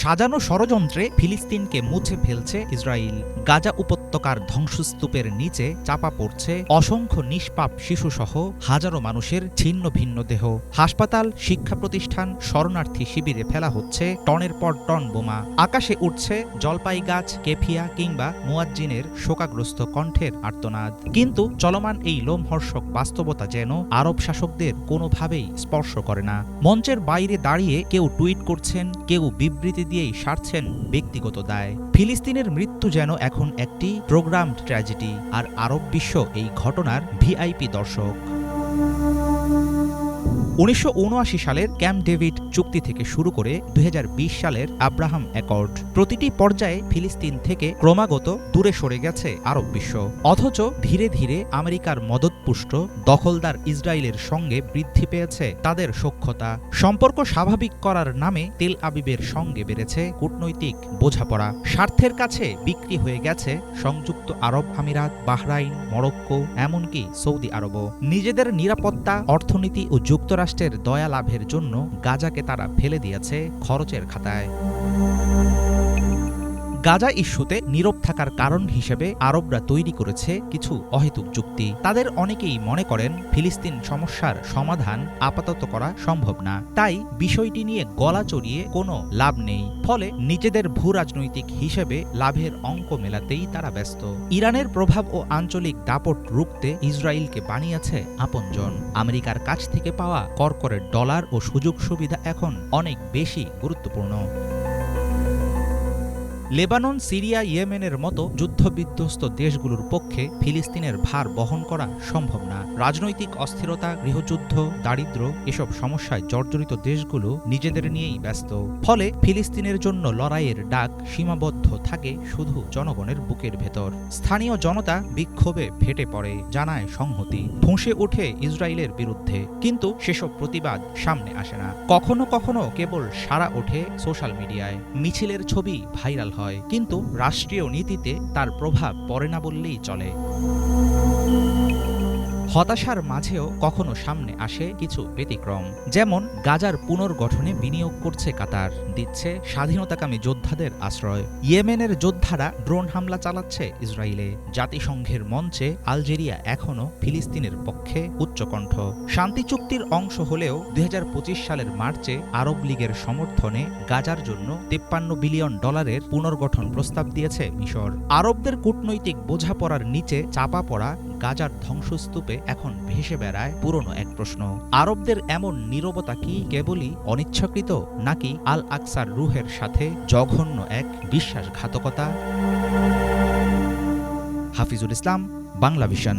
সাজানো ষড়যন্ত্রে ফিলিস্তিনকে মুছে ফেলছে ইসরায়েল। গাজা উপত্যকার ধ্বংসস্তূপের নিচে চাপা পড়ছে অসংখ্য নিষ্পাপ শিশুসহ হাজারো মানুষের ছিন্ন ভিন্ন দেহ। হাসপাতাল, শিক্ষা প্রতিষ্ঠান, শরণার্থী শিবিরে ফেলা হচ্ছে টনের পর টন বোমা। আকাশে উঠছে জলপাই গাছ, কেফিয়া কিংবা মুয়াজ্জিনের শোকাগ্রস্ত কণ্ঠের আর্তনাদ। কিন্তু চলমান এই লোমহর্ষক বাস্তবতা যেন আরব শাসকদের কোনোভাবেই স্পর্শ করে না। মঞ্চের বাইরে দাঁড়িয়ে কেউ টুইট করছেন, কেউ বিবৃতি দিয়েই সারছেন ব্যক্তিগত দায়। ফিলিস্তিনের মৃত্যু যেন এখন একটি প্রোগ্রামড ট্র্যাজেডি, আর আরব বিশ্ব এই ঘটনার ভিআইপি দর্শক। ১৯৭৯ সালের ক্যাম্প ডেভিড চুক্তি থেকে শুরু করে ২০২০ সালের আব্রাহাম অ্যাকর্ড, প্রতিটি পর্যায়ে ফিলিস্তিন থেকে ক্রমাগত দূরে সরে গেছে আরব বিশ্ব। অথচ ধীরে ধীরে আমেরিকার মদতপুষ্ট দখলদার ইসরায়েলের সঙ্গে বৃদ্ধি পেয়েছে তাদের সখ্যতা। সম্পর্ক স্বাভাবিক করার নামে তেল আবিবের সঙ্গে বেড়েছে কূটনৈতিক বোঝাপড়া। স্বার্থের কাছে বিক্রি হয়ে গেছে সংযুক্ত আরব আমিরাত, বাহরাইন, মরক্কো, এমনকি সৌদি আরবও। নিজেদের নিরাপত্তা, অর্থনীতি ও যুক্তরাষ্ট্রের দয়া লাভের জন্য গাজাকে তারা ফেলে দিয়েছে খরচের খাতায়। গাজা ইস্যুতে নীরব থাকার কারণ হিসেবে আরবরা তৈরি করেছে কিছু অহেতুক যুক্তি। তাদের অনেকেই মনে করেন ফিলিস্তিন সমস্যার সমাধান আপাতত করা সম্ভব না, তাই বিষয়টি নিয়ে গলা চড়িয়ে কোনো লাভ নেই। ফলে নিজেদের ভূরাজনৈতিক হিসেবে লাভের অঙ্ক মেলাতেই তারা ব্যস্ত। ইরানের প্রভাব ও আঞ্চলিক দাপট রুখতে ইসরায়েলকে বানিয়েছে আপনজন। আমেরিকার কাছ থেকে পাওয়া করকরে ডলার ও সুযোগ সুবিধা এখন অনেক বেশি গুরুত্বপূর্ণ। লেবানন, সিরিয়া, ইয়েমেনের মতো যুদ্ধবিধ্বস্ত দেশগুলোর পক্ষে ফিলিস্তিনের ভার বহন করা সম্ভব না। রাজনৈতিক অস্থিরতা, গৃহযুদ্ধ, দারিদ্র্য এসব সমস্যায় জর্জরিত দেশগুলো নিজেদের নিয়েই ব্যস্ত। ফলে ফিলিস্তিনের জন্য লড়াইয়ের ডাক সীমাবদ্ধ থাকে শুধু জনগণের বুকের ভেতর। স্থানীয় জনতা বিক্ষোভে ফেটে পড়ে, জানায় সংহতি, ফুঁসে ওঠে ইসরায়েলের বিরুদ্ধে। কিন্তু সেসব প্রতিবাদ সামনে আসে না। কখনো কখনো কেবল সাড়া ওঠে সোশ্যাল মিডিয়ায়, মিছিলের ছবি ভাইরাল হয়, কিন্তু রাষ্ট্রীয় নীতিতে তার প্রভাব পড়ে না বললেই চলে। হতাশার মাঝেও কখনো সামনে আসে কিছু ব্যতিক্রম। যেমন গাজার পুনর্গঠনে বিনিয়োগ করছে কাতার, দিচ্ছে স্বাধীনতাকামী যোদ্ধাদের আশ্রয়। ইয়েমেনের যোদ্ধারা ড্রোন হামলা চালাচ্ছে ইসরায়েলে। জাতিসংঘের মঞ্চে আলজেরিয়া এখনও ফিলিস্তিনের পক্ষে উচ্চকণ্ঠ। শান্তি চুক্তির অংশ হলেও ২০২৫ সালের মার্চে আরব লীগের সমর্থনে গাজার জন্য $৫৩ বিলিয়ন পুনর্গঠন প্রস্তাব দিয়েছে মিশর। আরবদের কূটনৈতিক বোঝাপড়ার নিচে চাপা পড়া গাজার ধ্বংসস্তূপে এখন ভেসে বেড়ায় পুরনো এক প্রশ্ন: আরবদের এমন নীরবতা কি কেবলই অনিচ্ছাকৃত, নাকি আল আকসার রুহের সাথে জঘন্য এক বিশ্বাসঘাতকতা? হাফিজুল ইসলাম, বাংলা ভিশন।